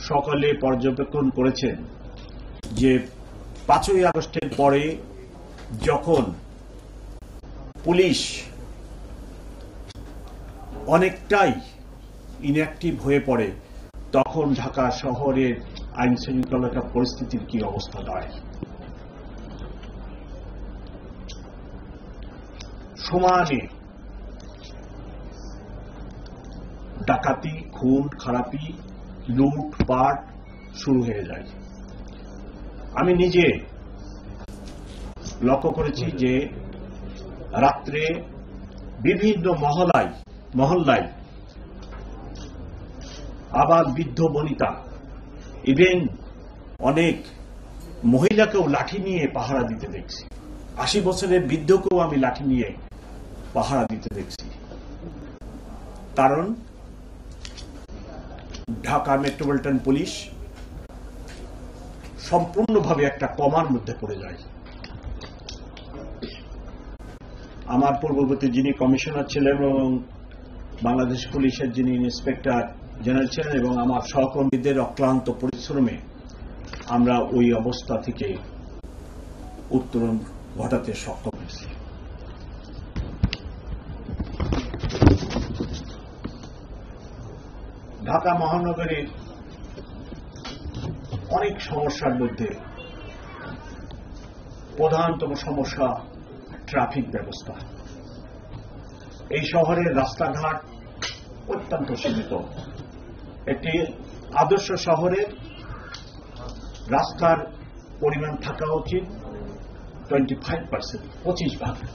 সকলে পর্যবেক্ষণ করেছেন যে 5ই আগস্টের পরে যখন পুলিশ অনেকটাই ইনঅ্যাক্টিভ হয়ে পড়ে তখন ঢাকা শহরের আইন শৃঙ্খলা পরিস্থিতির কি অবস্থা দাঁড়ায়। সমানে ডাকাতি, খুন খারাপি, লুটপাট শুরু হয়ে যায়। আমি নিজে লক্ষ্য করেছি যে রাত্রে বিভিন্ন মহল্লায় আবার বৃদ্ধ বনিতা, ইভেন অনেক মহিলাকেও লাঠি নিয়ে পাহারা দিতে দেখছি। 80 বছরের বৃদ্ধকেও আমি লাঠি নিয়ে পাহারা দিতে দেখছি। কারণ ঢাকা মেট্রোপলিটন পুলিশ সম্পূর্ণভাবে একটা কমার মধ্যে পড়ে যায়। আমার পূর্ববর্তী যিনি কমিশনার ছিলেন এবং বাংলাদেশ পুলিশের যিনি ইন্সপেক্টর জেনারেল ছিলেন এবং আমার সহকর্মীদের অক্লান্ত পরিশ্রমে আমরা ওই অবস্থা থেকে উত্তরণ ঘটাতে সক্ষম হয়েছি। ঢাকা মহানগরীর অনেক সমস্যার মধ্যে প্রধানতম সমস্যা ট্রাফিক ব্যবস্থা। এই শহরের রাস্তাঘাট অত্যন্ত সীমিত। একটি আদর্শ শহরের রাস্তার পরিমাণ থাকা উচিত 25%, 25%।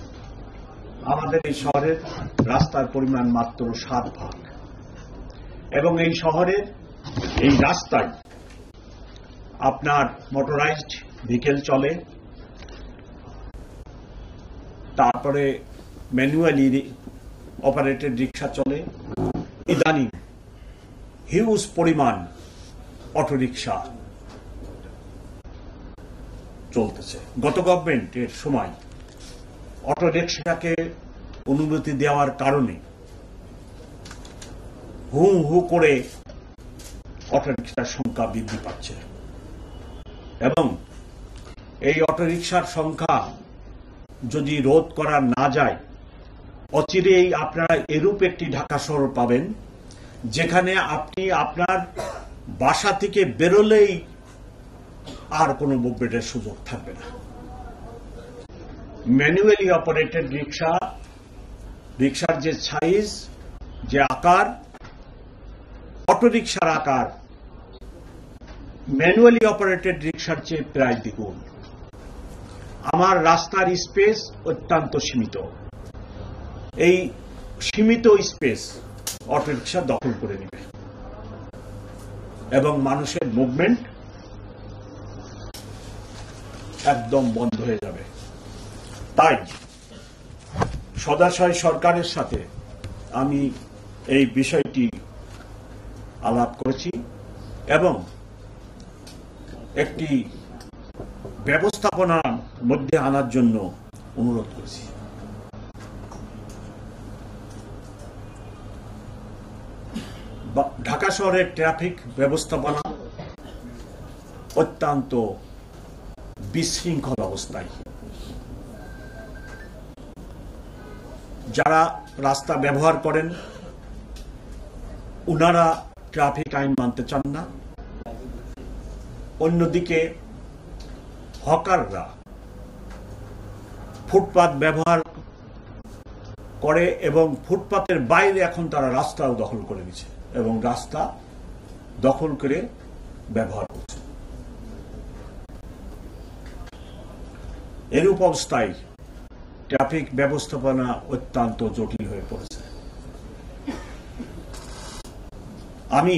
আমাদের এই শহরের রাস্তার পরিমাণ মাত্র 7 ভাগ এবং এই শহরের এই রাস্তায় আপনার মোটরাইজড ভেহিকেল চলে, তারপরে ম্যানুয়ালি অপারেটেড রিক্সা চলে, ইদানিং হিউজ পরিমাণ অটোরিক্সা চলতেছে। গত গভর্নমেন্টের সময় অটোরিক্সাকে অনুমতি দেওয়ার কারণে হু হু করে অটোরিক্সার সংখ্যা বৃদ্ধি পাচ্ছে এবং এই অটোরিক্সার সংখ্যা যদি রোধ করা না যায় অচিরেই আপনারা এরূপ একটি ঢাকা শহর পাবেন যেখানে আপনি আপনার বাসা থেকে বেরোলেই আর কোনো মুভমেন্টের সুযোগ থাকবে না। ম্যানুয়ালি অপারেটেড রিক্সার যে সাইজ, যে আকার, অটোরিক্সার আকার ম্যানুয়ালি অপারেটেড রিক্সার চেয়ে প্রায় দ্বিগুণ। আমার রাস্তার স্পেস অত্যন্ত সীমিত। এই সীমিত স্পেস অটোরিক্সা দখল করে নেবে এবং মানুষের মুভমেন্ট একদম বন্ধ হয়ে যাবে। তাই সদাশয় সরকারের সাথে আমি এই বিষয়টি আলাপ করেছি এবং একটি ব্যবস্থাপনার মধ্যে আনার জন্য অনুরোধ করেছি। ঢাকা শহরের ট্রাফিক ব্যবস্থাপনা অত্যন্ত বিশৃঙ্খল অবস্থায়। যারা রাস্তা ব্যবহার করেন উনারা ট্রাফিক আইন মানতে চান না, অন্যদিকে হকাররা ফুটপাত ব্যবহার করে এবং ফুটপাতের বাইরে এখন তারা রাস্তাও দখল করে নিচ্ছে এবং রাস্তা দখল করে ব্যবহার করছে। এরূপ অবস্থায় ট্রাফিক ব্যবস্থাপনা অত্যন্ত জটিল হয়ে পড়েছে। আমি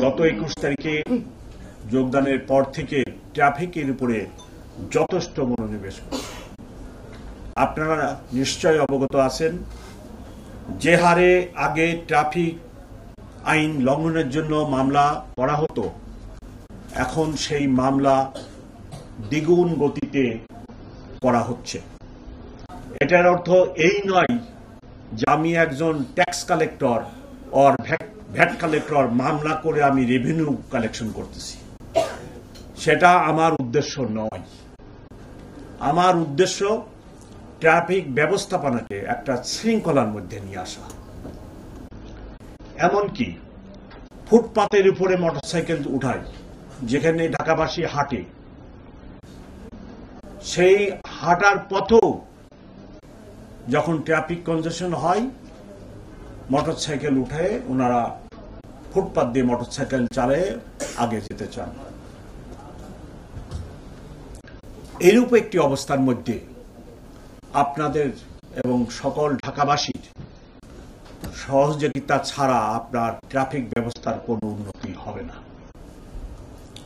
গত 21 তারিখে যোগদানের পর থেকে ট্রাফিকের উপরে যথেষ্ট মনোনিবেশ করেছি। আপনারা নিশ্চয় অবগত আছেন যে হারে আগে ট্রাফিক আইন লঙ্ঘনের জন্য মামলা করা হতো, এখন সেই মামলা দ্বিগুণ গতিতে করা হচ্ছে। এটার অর্থ এই নয় যে আমি একজন tax collector or VAT collector মামলা করে আমি রেভিনিউ কালেকশন করতেছি। সেটা আমার উদ্দেশ্য নয়। আমার উদ্দেশ্য ট্রাফিক ব্যবস্থাপনাকে একটা শৃঙ্খলার মধ্যে নিয়ে আসা। এমনকি ফুটপাতের উপরে মোটরসাইকেল উঠাই, যেখানে ঢাকাবাসী হাঁটে, সেই হাঁটার পথেও যখন ট্রাফিক কনজেশন হয়, মোটরসাইকেল উঠে ওনারা ফুটপাত দিয়ে মোটরসাইকেল চালিয়ে আগে যেতে চান। এরূপ একটি অবস্থার মধ্যে আপনাদের এবং সকল ঢাকাবাসীর সহযোগিতা ছাড়া আপনার ট্রাফিক ব্যবস্থার কোনো উন্নতি হবে না।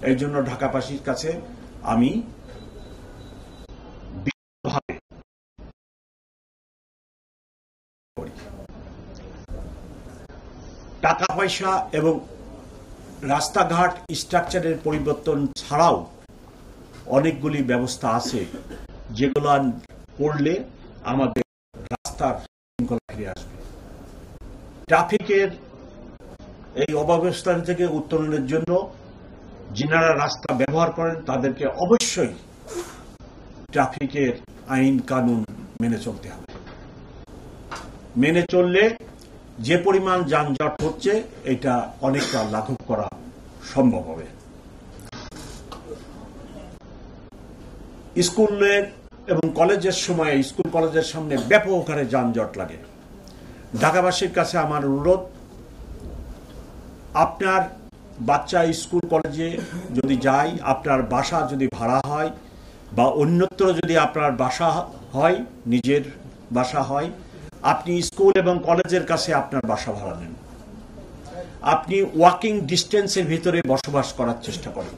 এই জন্য ঢাকাবাসীর কাছে আমি টাকা পয়সা এবং রাস্তাঘাট স্ট্রাকচারের পরিবর্তন ছাড়াও অনেকগুলি ব্যবস্থা আছে যেগুলো করলে আমাদের রাস্তার শৃঙ্খলা ফিরে আসবে। ট্রাফিকের এই অব্যবস্থা থেকে উত্তরণের জন্য যিনারা রাস্তা ব্যবহার করেন তাদেরকে অবশ্যই ট্রাফিকের আইন কানুন মেনে চলতে হবে। মেনে চললে যে পরিমাণ যানজট হচ্ছে এটা অনেকটা লাঘব করা সম্ভব হবে। স্কুলের এবং কলেজের সময় স্কুল কলেজের সামনে ব্যাপক হারে যানজট লাগে। ঢাকাবাসীর কাছে আমার অনুরোধ, আপনার বাচ্চা স্কুল কলেজে যদি যায়, আপনার বাসা যদি ভাড়া হয় বা অন্যত্র যদি আপনার বাসা হয়, নিজের বাসা হয়, আপনি স্কুল এবং কলেজের কাছে আপনার বাসা ভাড়া নেন। আপনি ওয়াকিং ডিস্টেন্সের ভিতরে বসবাস করার চেষ্টা করেন।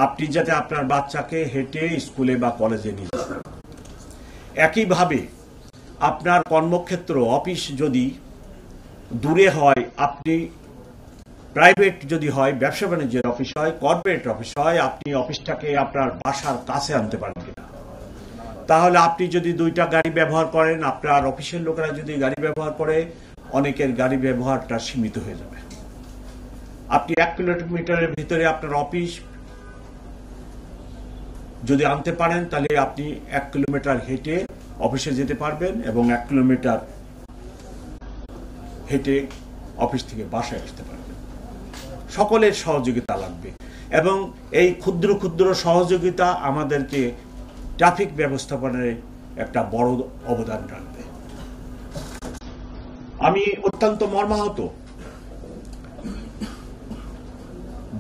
আপনি যাতে আপনার বাচ্চাকে হেঁটে স্কুলে বা কলেজে নিয়ে যান। একইভাবে আপনার কর্মক্ষেত্র অফিস যদি দূরে হয়, আপনি প্রাইভেট যদি হয়, ব্যবসা বাণিজ্যের অফিস হয়, কর্পোরেট অফিস হয়, আপনি অফিসটাকে আপনার বাসার কাছে আনতে পারেন কিনা। তাহলে আপনি যদি দুইটা গাড়ি ব্যবহার করেন, আপনার অফিসের লোকেরা যদি গাড়ি ব্যবহার করে, অনেকের গাড়ি ব্যবহারটা সীমিত হয়ে যাবে। আপনি 1 কিলোমিটারের ভিতরে আপনার অফিস যদি আনতে পারেন, তাহলে আপনি 1 কিলোমিটার হেঁটে অফিসে যেতে পারবেন এবং 1 কিলোমিটার হেঁটে অফিস থেকে বাসায় আসতে পারবেন। সকলের সহযোগিতা লাগবে এবং এই ক্ষুদ্র ক্ষুদ্র সহযোগিতা আমাদেরকে ট্রাফিক ব্যবস্থাপনায় একটা বড় অবদান রাখবে। আমি অত্যন্ত মর্মাহত,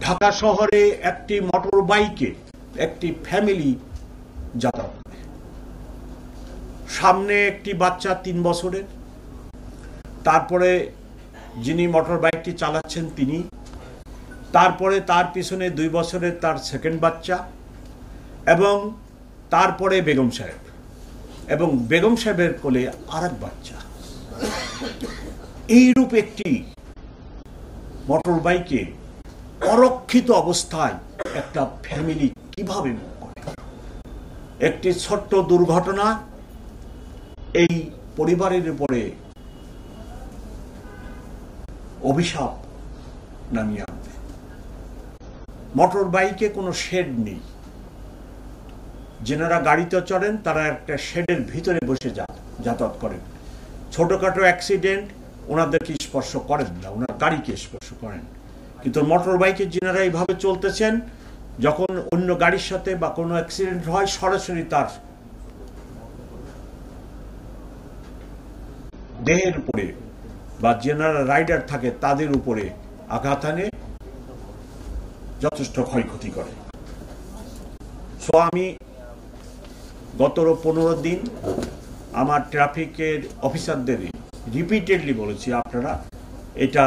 ঢাকা শহরে একটি মোটর বাইকে একটি ফ্যামিলি যাতায়াত করে। সামনে একটি বাচ্চা 3 বছরের, তারপরে যিনি মোটর বাইকটি চালাচ্ছেন তিনি, তারপরে তার পিছনে 2 বছরের তার সেকেন্ড বাচ্চা, এবং তারপরে বেগম সাহেব, এবং বেগম সাহেবের কোলে আরেক বাচ্চা। এইরূপ একটি মোটর বাইকে অরক্ষিত অবস্থায় একটা ফ্যামিলি কিভাবে মুভ করে? একটি ছোট্ট দুর্ঘটনা এই পরিবারের উপরে অভিশাপ নামিয়ে আনবে। মোটর বাইকে কোনো শেড নেই। যেনারা গাড়িতে চড়েন তারা একটা শেডের ভিতরে বসে যাতায়াত করেন। ছোটখাটো অ্যাক্সিডেন্ট ওনাদেরকে স্পর্শ করেন না, ওনার গাড়িকে স্পর্শ করেন। কিন্তু মোটর বাইকে যিনারা এইভাবে চলতেছেন, যখন অন্য গাড়ির সাথে বা কোনো অ্যাক্সিডেন্ট হয়, সরাসরি তার দেহের উপরে বা যারা রাইডার থাকে তাদের উপরে আঘাত আনে, যথেষ্ট ক্ষয়ক্ষতি করে। সো আমি গত 15 দিন আমার ট্রাফিকের অফিসারদের রিপিটেডলি বলেছি, আপনারা এটা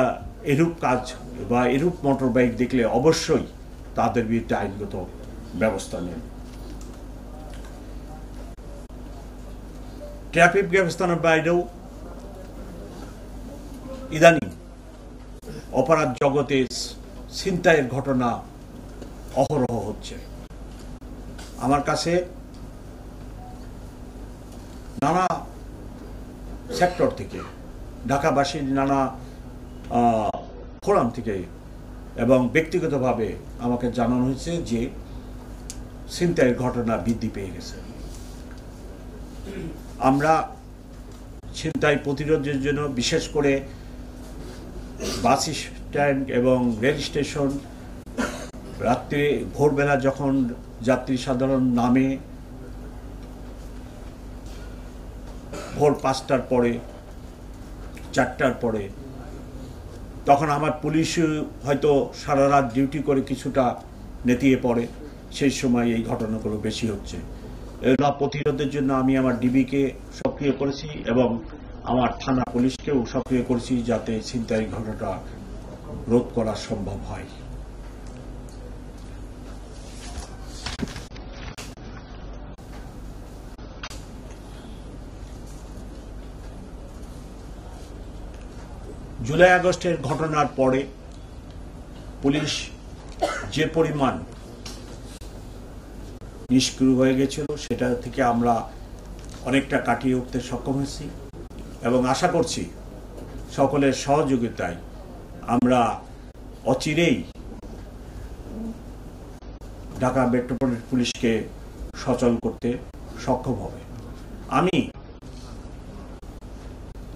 এরূপ কাজ বা এরূপ মোটর বাইক দেখলে অবশ্যই তাদের বিরুদ্ধে আইনগত ব্যবস্থা নেন। ট্রাফিক ব্যবস্থার বাইরেও ইদানিং অপরাধ জগতে ছিনতাইয়ের ঘটনা অহরহ হচ্ছে। আমার কাছে নানা সেক্টর থেকে ঢাকাবাসীর নানা ফোরাম থেকে এবং ব্যক্তিগতভাবে আমাকে জানানো হয়েছে যে ছিনতাইয়ের ঘটনা বৃদ্ধি পেয়ে গেছে। আমরা ছিনতাই প্রতিরোধের জন্য বিশেষ করে বাস স্ট্যান্ড এবং রেল স্টেশন রাত্রে ভোরবেলা যখন যাত্রী সাধারণ নামে ভোর 5টার পরে 4টার পরে, তখন আমার পুলিশ হয়তো সারা রাত ডিউটি করে কিছুটা নেতিয়ে পড়ে, সেই সময় এই ঘটনাগুলো বেশি হচ্ছে। এগুলো প্রতিরোধের জন্য আমি আমার ডিবিকে সক্রিয় করেছি এবং আমার থানা পুলিশকেও সক্রিয় করেছি যাতে ছিনতাই ঘটনাটা রোধ করা সম্ভব হয়। জুলাই আগস্টের ঘটনার পরে পুলিশ যে পরিমাণ নিষ্ক্রিয় হয়ে গেছিল সেটা থেকে আমরা অনেকটা কাটিয়ে উঠতে সক্ষম হয়েছি এবং আশা করছি সকলের সহযোগিতায় আমরা অচিরেই ঢাকা মেট্রোপলিটন পুলিশকে সচল করতে সক্ষম হবে। আমি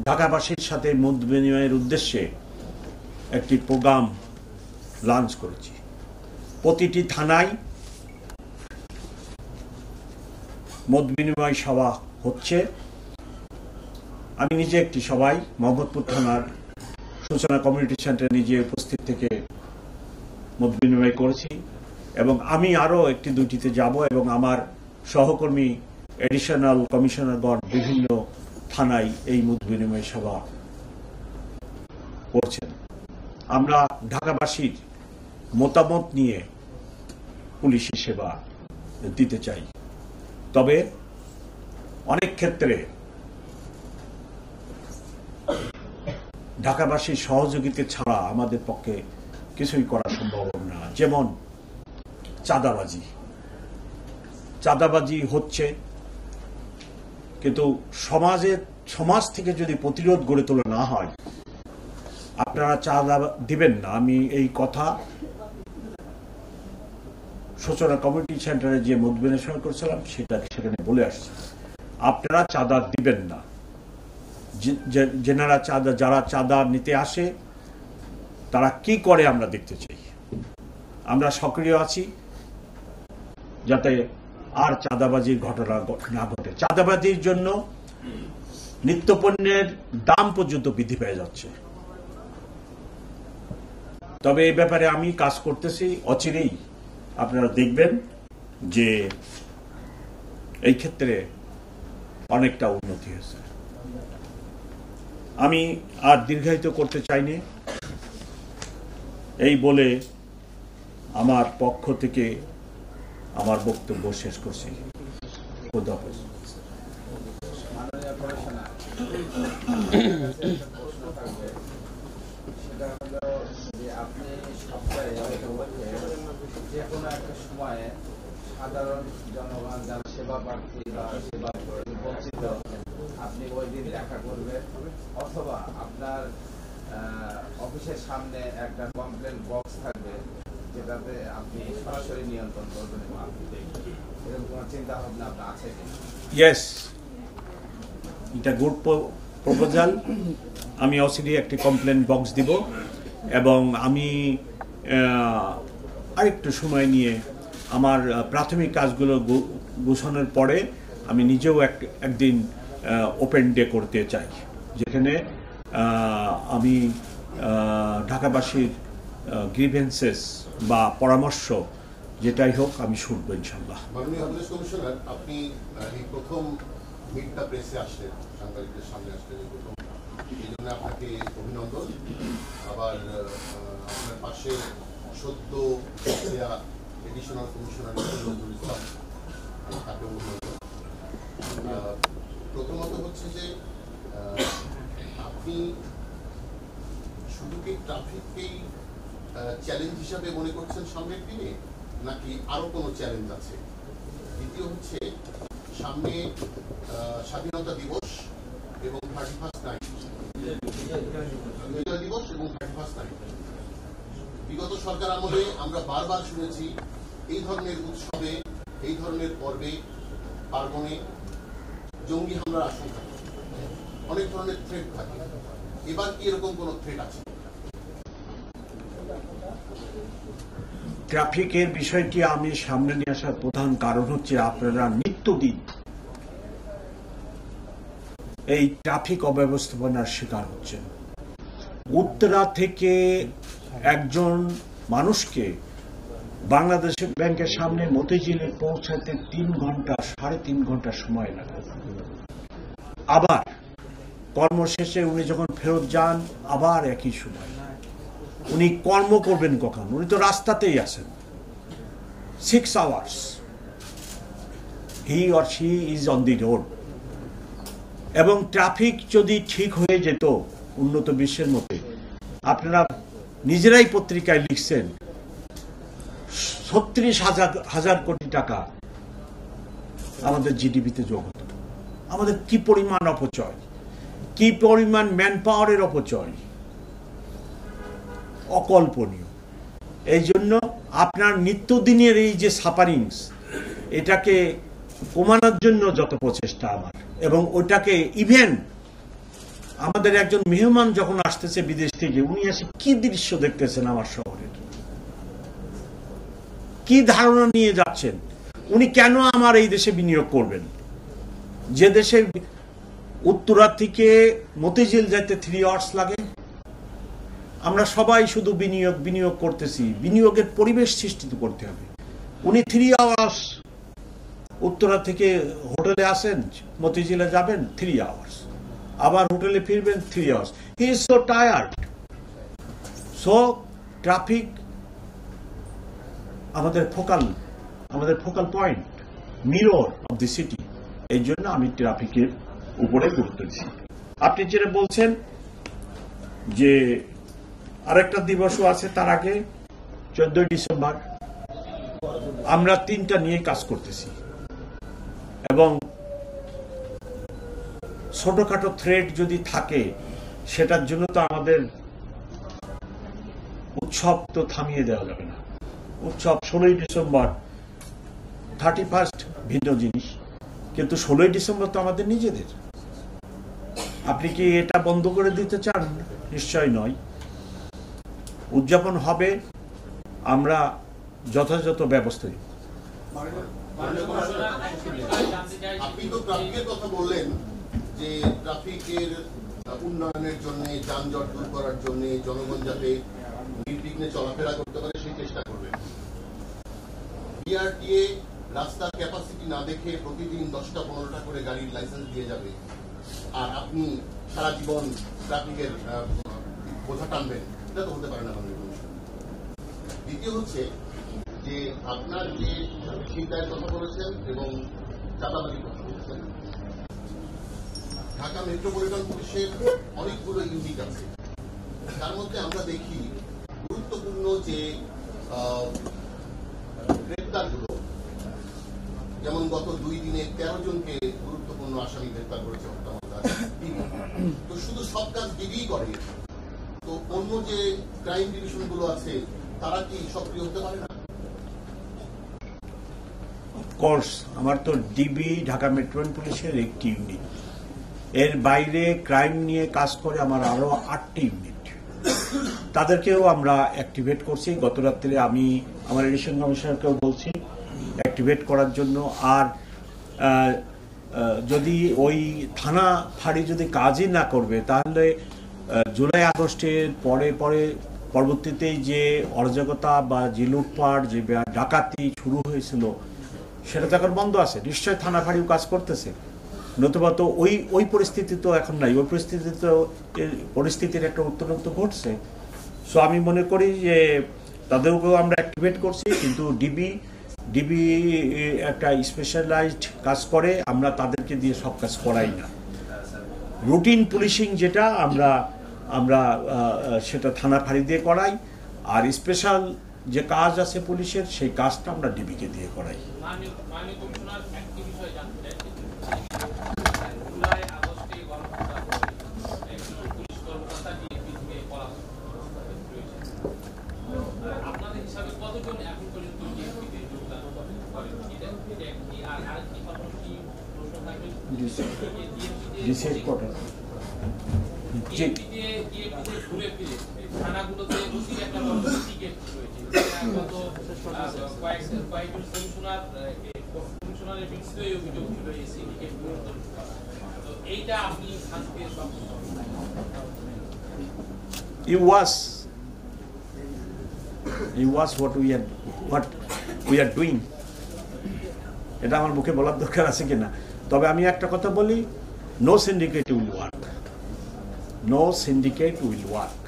ঢাকাবাসীর সাথে মত বিনিময়ের উদ্দেশ্যে একটি প্রোগ্রাম লঞ্চ করেছি। প্রতিটি থানায় মত বিনিময় সভা হচ্ছে। আমি নিজে একটি সভায় মোহাম্মদপুর থানার সূচনা কমিউনিটি সেন্টারে নিজে উপস্থিত থেকে মত বিনিময় করেছি এবং আমি আরও একটি দুটিতে যাব এবং আমার সহকর্মী এডিশনাল কমিশনারগণ বিভিন্ন থানায় এই মত বিনিময় সভা করছেন। আমরা ঢাকাবাসীর মতামত নিয়ে পুলিশি সেবা দিতে চাই, তবে অনেক ক্ষেত্রে ঢাকাবাসীর সহযোগিতা ছাড়া আমাদের পক্ষে কিছুই করা সম্ভব না। যেমন চাঁদাবাজি হচ্ছে, কিন্তু সমাজ থেকে যদি প্রতিরোধ গড়ে তোলা না হয় আপনারা চাঁদা দিবেন না। আমি এই কথা সূচনা কমিউনিটি সেন্টারে যে মত বিনিময় করেছিলাম সেখানে বলে আসছি, আপনারা চাঁদা দিবেন না। যারা চাঁদা নিতে আসে তারা কি করে আমরা দেখতে চাই। আমরা সক্রিয় আছি যাতে আর চাঁদাবাজির ঘটনা না ঘটে। চাঁদাবাজির জন্য নিত্যপণ্যের দাম পর্যন্ত বৃদ্ধি পেয়ে যাচ্ছে। তবে এই ব্যাপারে আমি কাজ করতেছি, অচিরেই আপনারা দেখবেন যে এই ক্ষেত্রে অনেকটা উন্নতি হয়েছে। আমি আর দীর্ঘায়িত করতে চাইনি, এই বলে আমার পক্ষ থেকে আমার বক্তব্য শেষ করছি। খোদা হাফেজ। আপনি সপ্তাহে যে কোনো একটা সময়ে সাধারণ জনগণ যারা সেবা প্রার্থী বা সেবা বঞ্চিত আপনি ওই দিন দেখা করবেন, অথবা আপনার অফিসের সামনে একটা কমপ্লেন বক্স থাকবে যেটাতে আপনি সরাসরি নিয়ন্ত্রণ করবেন এবং আপনি দেখবেন। এরকম কোনো চিন্তা ভাবনা আপনার আছে? ইয়েস, এটা গুড প্রপোজাল। আমি অচিরেই একটি কমপ্লেন বক্স দিব এবং আমি আরেকটু সময় নিয়ে আমার প্রাথমিক কাজগুলো গোছানোর পরে আমি নিজেও একদিন ওপেন ডে করতে চাই, যেখানে আমি ঢাকাবাসীর গ্রিভেন্সেস বা পরামর্শ যেটাই হোক আমি শুনবো ইনশাল্লাহ। মাননীয় পুলিশ কমিশনার, আপনি এই প্রথম মিটটা প্রেসে আসলেন, সাংবাদিকদের সামনে আসলেন এই প্রথম, এই জন্য আপনাকে অভিনন্দন। আবার আপনার পাশে সদ্য এডিশনাল কমিশনার নজরুল ইসলাম, তাকে অভিনন্দন। প্রথমত হচ্ছে যে আপনি শুধু কি ট্রাফিককেই চ্যালেঞ্জ হিসাবে মনে করছেন সামনের দিনে, নাকি আরো কোনো চ্যালেঞ্জ আছে? দ্বিতীয় হচ্ছে, সামনে স্বাধীনতা দিবস এবং 31st নাইট, বিজয় দিবস এবং 31 তারিখ। বিগত সরকার আমলে আমরা বারবার শুনেছি এই ধরনের উৎসবে, এই ধরনের পর্বে, পার্বণে জঙ্গি হামলার আশঙ্কা থাকে, অনেক ধরনের থ্রেট থাকে। এবার কি এরকম কোন থ্রেট আছে? ট্রাফিকের বিষয়টি আমি সামনে নিয়ে আসার প্রধান কারণ হচ্ছে আপনারা নিত্যদিন এই ট্রাফিক অব্যবস্থাপনার শিকার হচ্ছেন। উত্তরা থেকে একজন মানুষকে বাংলাদেশ ব্যাংকের সামনে মতিঝিলে পৌঁছাতে 3 ঘন্টা 3.5 ঘন্টা সময় লাগে। আবার কর্মশেষে উনি যখন ফেরত যান আবার একই সময়। উনি কর্ম করবেন কখন? উনি তো রাস্তাতেই আছেন। 6 hours he or she is on the road. এবং ট্রাফিক যদি ঠিক হয়ে যেত উন্নত বিশ্বের মধ্যে, আপনারা নিজেরাই পত্রিকায় লিখছেন 36,000 কোটি টাকা আমাদের জিডিপিতে যোগ হতো। আমাদের কি পরিমাণ অপচয়, কি পরিমাণ ম্যান পাওয়ারের অপচয়, অকল্পনীয়। এই জন্য আপনার নিত্যদিনের এই যে সাফারিংস, এটাকে কমানোর জন্য যত প্রচেষ্টা আমার, এবং ওটাকে ইভেন আমাদের একজন মেহমান যখন আসতেছে বিদেশ থেকে, উনি এসে কি দৃশ্য দেখতেছেন আমার শহরের, কি ধারণা নিয়ে যাচ্ছেন, উনি কেন আমার এই দেশে বিনিয়োগ করবেন? যে দেশে উত্তরা থেকে মতিঝিল যাইতে 3 hours লাগে। আমরা সবাই শুধু বিনিয়োগ করতেছি, বিনিয়োগের পরিবেশ সৃষ্টি করতে হবে। উনি 3 hours উত্তরা থেকে হোটেলে আসেন, মতিঝিলে যাবেন 3 hours, আবার হোটেলে ফিরবেন 3 hours। He is so tired. So traffic আমাদের focal point, mirror of the city. এই জন্য আমি ট্রাফিকের উপরে গুরুত্ব দিচ্ছি। আপনি যেটা বলছেন যে আরেকটা দিবসও আছে, তার আগে 14 ডিসেম্বর আমরা 3টা নিয়ে কাজ করতেছি, এবং ছোটখাটো থ্রেড যদি থাকে সেটার জন্য তো আমাদের উৎসব তো থামিয়ে দেওয়া যাবে না। উৎসব 16ই ডিসেম্বর, 31 ভিন্ন জিনিস, কিন্তু 16ই ডিসেম্বর তো আমাদের নিজেদের। আপনি কি এটা বন্ধ করে দিতে চান? নিশ্চয় নয়। উদযাপন হবে, আমরা যথাযথ ব্যবস্থা নিই। আপনি তো ট্রাফিকের কথা বললেন, যে ট্রাফিকের উন্নয়নের জন্য, যানজট দূর করার জন্য, জনগণ যাতে নির্বিঘ্নে চলাফেরা করতে পারে সেই চেষ্টা করবেন। বিআরটিএ রাস্তার ক্যাপাসিটি না দেখে প্রতিদিন 10টা-15টা করে গাড়ির লাইসেন্স দিয়ে যাবে, আর আপনি সারা জীবন ট্রাফিকের বোঝা টানবেন, এটা তো হতে পারে না আমাদের অনুষ্ঠান। দ্বিতীয় হচ্ছে যে আপনার যে চিন্তার কথা বলেছেন এবং চাঁদাবাজির কথা বলেছেন, ঢাকা মেট্রোপলিটন পুলিশের অনেকগুলো ইউনিট আছে। তার মধ্যে আমরা দেখি গুরুত্বপূর্ণ যে গ্রেপ্তারগুলো, যেমন গত 2 দিনে 13 জনকে গুরুত্বপূর্ণ আসামি গ্রেপ্তার করেছে হত্যা মামলা। তো শুধু সব কাজ ডিবি করে, তো অন্য যে ক্রাইম ডিভিশন গুলো আছে তারা কি সক্রিয় হতে পারে না? অফকোর্স, আমার তো ডিবি ঢাকা মেট্রোপলিটন পুলিশের একটি ইউনিট, এর বাইরে ক্রাইম নিয়ে কাজ করে আমার আরো 8টি ইউনিট। তাদেরকেও আমরা অ্যাক্টিভেট করছি। গত রাত্রে আমি আমার এডিশন কমিশনারকেও বলছি অ্যাক্টিভেট করার জন্য। আর যদি ওই থানা ফাঁড়ি যদি কাজই না করবে, তাহলে জুলাই আগস্টের পরবর্তীতে যে অরাজকতা বা যে লুটপাট, যে ডাকাতি শুরু হয়েছিল, সেটা তো এখন বন্ধ আছে। নিশ্চয় থানা ফাঁড়িও কাজ করতেছে, নতুবা তো ওই পরিস্থিতি তো এখন নাই। ওই পরিস্থিতির একটা উত্তরণ ঘটছে। সো আমি মনে করি যে তাদেরকেও আমরা অ্যাক্টিভেট করছি, কিন্তু ডিবি একটা স্পেশালাইজড কাজ করে, আমরা তাদেরকে দিয়ে সব কাজ করাই না। রুটিন পুলিশিং যেটা আমরা সেটা থানা ফাঁড়ি দিয়ে করাই, আর স্পেশাল যে কাজ আছে পুলিশের সেই কাজটা আমরা ডিবিকে দিয়ে করাই। DC headquarter It was what we are doing. এটা আমার মুখে বলার দরকার আছে কিনা, তবে আমি একটা কথা বলি, no syndicate will work, no syndicate will work.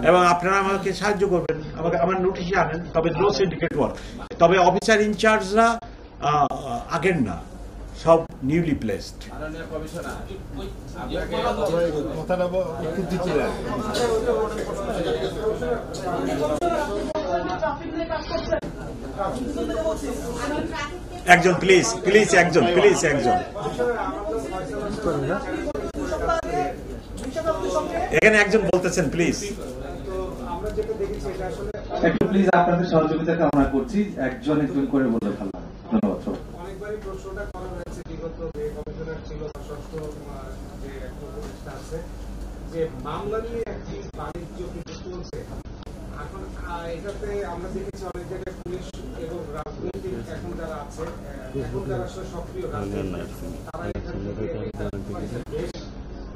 এবং আপনারা আমাকে সাহায্য করবেন, আমাকে আমার নোটিশে আনেন, তবে নো সিন্ডিকেট ওয়ার্ক। তবে অফিসার ইনচার্জরা আগের না, সব নিউলি প্লেসড। একজন প্লিজ একজন এখানে একজন বলতেছেন প্লিজ। একটু প্লিজ আপনাদের সহযোগিতা কামনা করছি, একজন করে বললে ভালো। ধন্যবাদ। অনেকবারই প্রশ্নটা করা হয়েছে বিগত যে কমিশনার ছিল বা ষষ্ঠ যে উপদেষ্টা আছে, যে মামলা নিয়ে একটি বাণিজ্য কিন্তু চলছে এখন। এটাতে আমরা দেখেছি অনেক জায়গায় পুলিশ এবং রাজনৈতিক এখন যারা আছে, এখন যারা সক্রিয় রাজনৈতিক, তারা এখান থেকে বেশ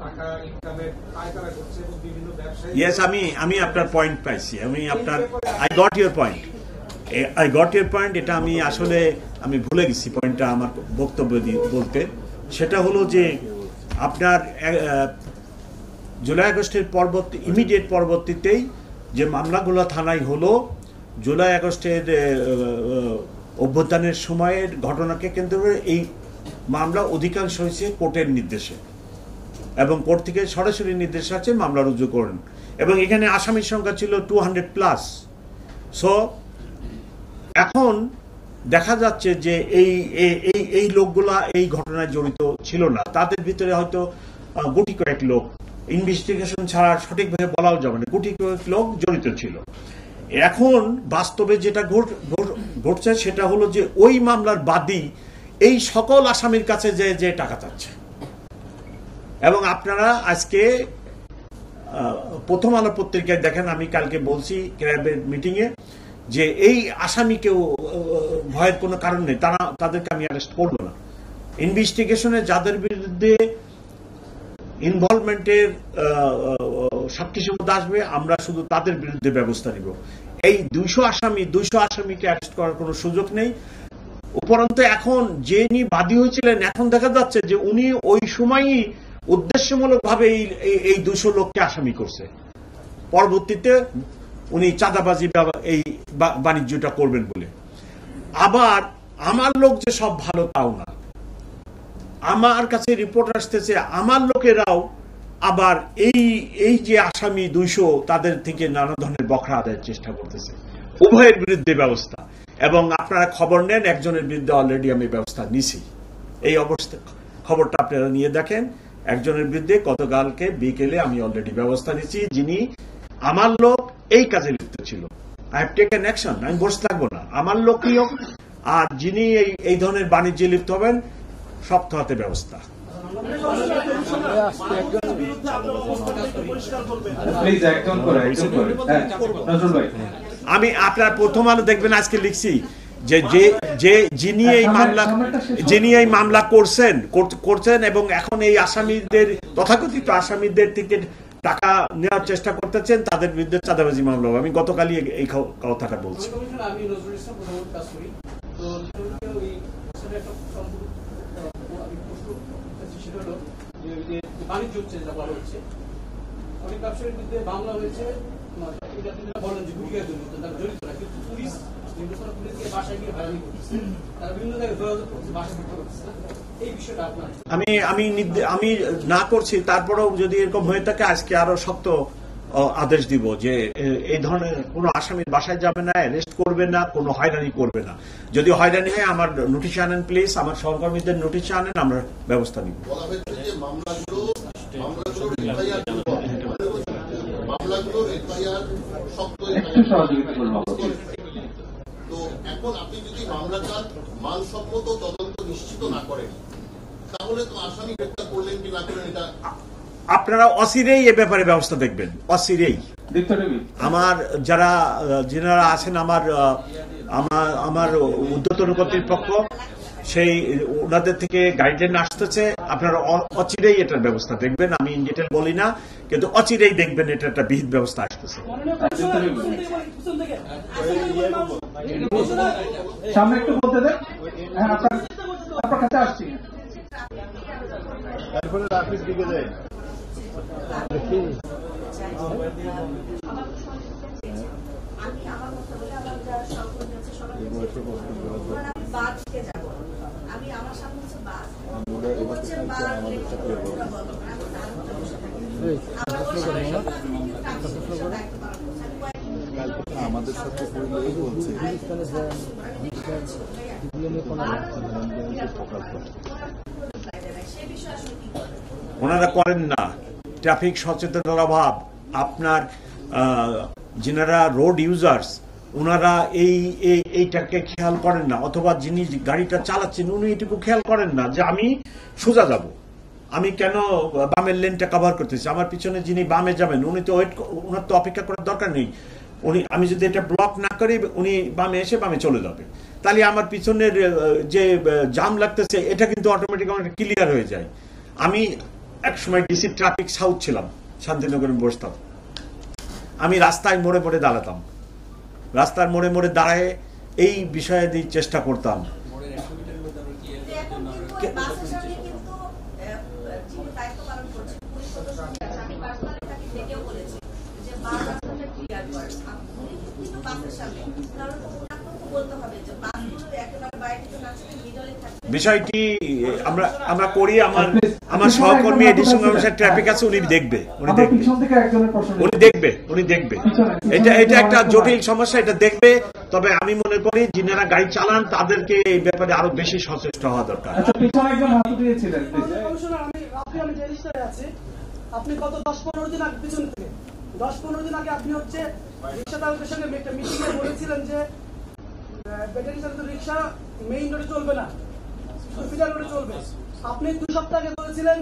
টাকা ইনকামের পায়তারা করছে এবং বিভিন্ন ব্যবসায়ী। ইয়েস, আমি আপনার পয়েন্ট পাইছি, আই গট ইউর পয়েন্ট। এটা আমি আসলে ভুলে গেছি পয়েন্টটা আমার বক্তব্য বলতে। সেটা হলো যে আপনার জুলাই আগস্টের ইমিডিয়েট পরবর্তীতেই যে মামলাগুলো থানায় হলো, জুলাই আগস্টের অভ্যুত্থানের সময়ের ঘটনাকে কেন্দ্র করে এই মামলা অধিকাংশ হয়েছে কোর্টের নির্দেশে, এবং কোর্ট থেকে সরাসরি নির্দেশ আছে মামলা রুজু করেন, এবং এখানে আসামির সংখ্যা ছিল 200+। সো এখন দেখা যাচ্ছে যে এই লোকগুলা এই ঘটনায় জড়িত ছিল না, তাদের ভিতরে হয়তো গুটি কয়েক লোক, ইনভেস্টিগেশন ছাড়া সঠিকভাবে বলাও যাবে না, গুটি কয়েক লোক জড়িত ছিল। এখন বাস্তবে যেটা ঘটছে সেটা হলো যে ওই মামলার বাদী এই সকল আসামির কাছে যে টাকা চাচ্ছে। এবং আপনারা আজকে প্রথম আলো পত্রিকায় দেখেন, আমি কালকে বলছি ক্যাবিনেট মিটিংয়ে, যে এই আসামিকেও ভয়ের কোনো কারণ নেই, তাদেরকে আমি অ্যারেস্ট করবো না। ইনভেস্টিগেশনে যাদের বিরুদ্ধে ইনভলভমেন্টের সাক্ষী সুবিধা আসবে, আমরা শুধু তাদের বিরুদ্ধে ব্যবস্থা নিব। এই 200 আসামিকে অ্যারেস্ট করার কোনো সুযোগ নেই। উপরন্তু এখন যিনি বাদী হয়েছিলেন, এখন দেখা যাচ্ছে যে উনি ওই সময়ই উদ্দেশ্যমূলকভাবে এই 200 লোককে আসামি করছে। পরবর্তীতে উনি চাঁদাবাজি এই বাণিজ্যটা করবেন বলে। আবার আমার লোক যে সব ভালো তাও না, আমার কাছে রিপোর্ট আসতেছে আমার লোকেরাও আবার এই যে আসামি 200 তাদের থেকে নানা ধরনের বখরা আদায়ের চেষ্টা করতেছে। উভয়ের বিরুদ্ধে ব্যবস্থা, এবং আপনারা খবর নেন, একজনের বিরুদ্ধে অলরেডি আমি ব্যবস্থা নিছি। এই অবস্থা খবরটা আপনারা নিয়ে দেখেন, একজনের বিরুদ্ধে গতকালকে বিকেলে আমি অলরেডি ব্যবস্থা নিচ্ছি, যিনি আমার লোক এই কাজে লিপ্ত ছিল। আই হ্যাভ টেকেন অ্যাকশন, আমি বসে থাকবো না। আমার লোকই হোক, আর যিনি এই ধরনের বাণিজ্যে লিপ্ত হবেন, শক্ত হাতে ব্যবস্থা। আমি আপনার প্রথম আলো দেখবেন, আজকে লিখছি যে যিনি এই মামলা করছেন এবং এখন এই আসামিদের, তথাকথিত আসামিদের থেকে টাকা নেওয়ার চেষ্টা করতেছেন, তাদের বিরুদ্ধে চাঁদাবাজি মামলা হবে। আমি গতকালই এই কথাটা বলছি। বাণিজ্য হচ্ছে, যেটা বলা হচ্ছে, অনেক ব্যবসায়ীর বিরুদ্ধে মামলা হয়েছে, বলেন যে গুটিকার জন্য তারা জড়িত না, কিন্তু পুলিশ পুলিশকে বাসায় গিয়ে হয়রানি করতেছে, তারা বিভিন্ন জায়গায় যোগাযোগ করছে, বাসা করতে করতেছে না। এই বিষয়টা আপনার আমি না করছি, তারপরেও যদি এরকম হয়ে থাকে আজকে আরো শক্ত আদেশ দিব যে এই ধরনের কোনো আসামির বাসায় যাবে না, অ্যারেস্ট করবে না, কোনো হয়রানি করবে না। যদি হয়রানি হয় আমার নোটিশ আনেন প্লিজ, আমার সহকর্মীদের নোটিশ আনেন, আমরা ব্যবস্থা নিব। একটু সহযোগিতা করবো। তো এখন আপনি যদি মামলাটার মানসম্মত তদন্ত নিশ্চিত না করেন, তাহলে তো আসামি গ্রেপ্তার করলেন কি না করলেন এটা আপনারা অচিরেই এ ব্যাপারে ব্যবস্থা দেখবেন, অচিরেই। আমার যারা আছেন আমার ঊর্ধ্বতন কর্তৃপক্ষ, সেই ওনাদের থেকে গাইডলাইন আসতেছে, আপনারা অচিরেই এটার ব্যবস্থা দেখবেন। আমি ইন ডিটেল বলি না, কিন্তু অচিরেই দেখবেন এটা একটা বিহিত ব্যবস্থা আসতেছে। সামনে একটু বলতে দেন। হ্যাঁ, আপনার কাছে আসছি। তারপরে রাফিজ দিকে যায়। আমি আমার মতো বলে আমার যারা সহকর্মী আছে সবাই বাসকে যাব, আমি আমার সামনে হচ্ছে বাস, হচ্ছে বাস আমাদের সাথে বলছে ওনারা করেন না, ট্রাফিক সচেতনতার অভাব। আপনার যারা রোড ইউজার্স ওনারা এইটাকে খেয়াল করেন না, অথবা যিনি গাড়িটা চালাচ্ছেন উনি এটুকু খেয়াল করেন না যে আমি সোজা যাব, আমি কেন বামের লেনটা কভার করতেছি, আমার পিছনে যিনি বামে যাবেন উনি তো ওনার তো অপেক্ষা করার দরকার নেই, আমি যদি এটা ব্লক না করি উনি বামে এসে বামে চলে যাবে, তাহলে আমার পিছনের যে জাম লাগতেছে এটা কিন্তু অটোমেটিক ক্লিয়ার হয়ে যায়। আমি এক সময় ডিসি ট্রাফিক সাউথ ছিলাম, শান্তিনগরে বসতাম, আমি রাস্তায় মোড়ে মোড়ে দাঁড়াতাম, রাস্তার মোড়ে মোড়ে দাঁড়ায় এই বিষয়ে চেষ্টা করতাম। বিষয়টি আমরা করি, আমার সহকর্মী এডিশনাল কমিশনার ট্রাফিক আছে, উনি দেখবে এটা একটা জটিল সমস্যা, এটা দেখবে। তবে আমি মনে করি যিনারা গাড়ি চালান তাদেরকে এই ব্যাপারে আরো বেশি সচেষ্ট হওয়া দরকার। আপনি গত 10-15 দিন আগে পিছন থেকে 10-15 দিন আগে আপনি হচ্ছে রিক্সা চালকের সঙ্গে একটা মিটিংয়ে বলেছিলেন যে ব্যাটারি চালিত রিক্সা মেইন রোডে চলবে না, ফিডার রোডে চলবে। আপনি 2 সপ্তাহ আগে বলেছিলেন,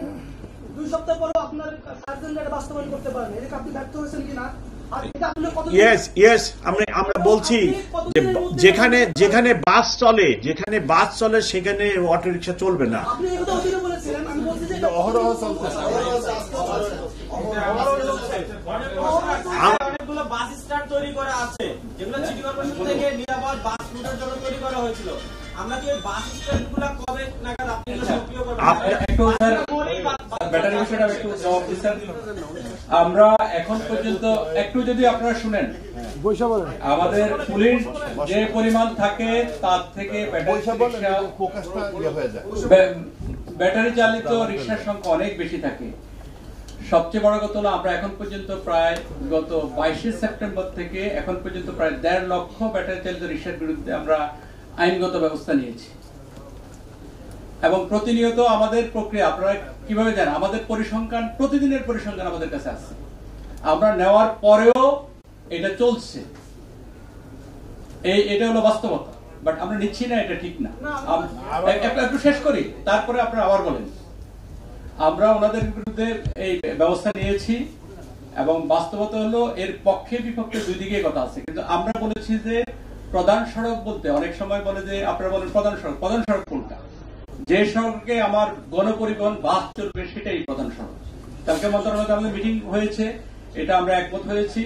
2 সপ্তাহ পরেও আপনার সার্জেন্ট এটা বাস্তবায়ন করতে পারেন, এদিকে আপনি ব্যর্থ হয়েছেন কিনা? আমরা বলছি যেখানে বাস চলে সেখানে অটো রিক্সা চলবে না। আপনি এটা অধীনে বলেছিলেন, আমি বলছি যে অহরহ চলতেছে। অনেকগুলো বাস স্ট্যান্ড তৈরি করা আছে যেগুলো সিটি কর্পোরেশন থেকে নিরাপদ বাস রুটের জন্য তৈরি করা হয়েছিল। আমরা কি বাস স্ট্যান্ডগুলো কবে নাগাদ আপনি সক্রিয় করবেন? ব্যাটারি বিষয়টা একটু জবাব দিচ্ছেন। আমরা এখন পর্যন্ত একটু যদি আপনারা শুনেন, আমাদের পুলিশ যে পরিমাণ থাকে তার থেকে ব্যাটারি চালিত রিক্সার সংখ্যা অনেক বেশি থাকে। সবচেয়ে বড় কথা হলো আমরা এখন পর্যন্ত প্রায় গত 22 সেপ্টেম্বর থেকে এখন পর্যন্ত প্রায় 1.5 লক্ষ ব্যাটারি চালিত রিক্সার বিরুদ্ধে আমরা আইনগত ব্যবস্থা নিয়েছি। এবং প্রতিনিয়ত আমাদের প্রক্রিয়া আপনারা কিভাবে জানেন, আমাদের পরিসংখ্যান প্রতিদিনের পরিসংখ্যান আমাদের কাছে আছে, আমরা নেওয়ার পরেও এটা চলছে, এটা হলো বাস্তবতা। বাট আমরা নিচ্ছি না, এটা ঠিক না। একটু শেষ করি, তারপরে আপনারা আবার বলেন। আমরা ওনাদের বিরুদ্ধে এই ব্যবস্থা নিয়েছি এবং বাস্তবতা হলো এর পক্ষে বিপক্ষে দুই দিকে কথা আছে। কিন্তু আমরা বলেছি যে প্রধান সড়ক বলতে অনেক সময় বলে যে আপনারা বলেন প্রধান সড়ক কোনটা? যে সড়কে আমার গণপরিবহন বাস চলবে সেটাই প্রধান সড়ক। কালকে মন্ত্রণালয়ে আমাদের মিটিং হয়েছে, এটা আমরা একমত হয়েছি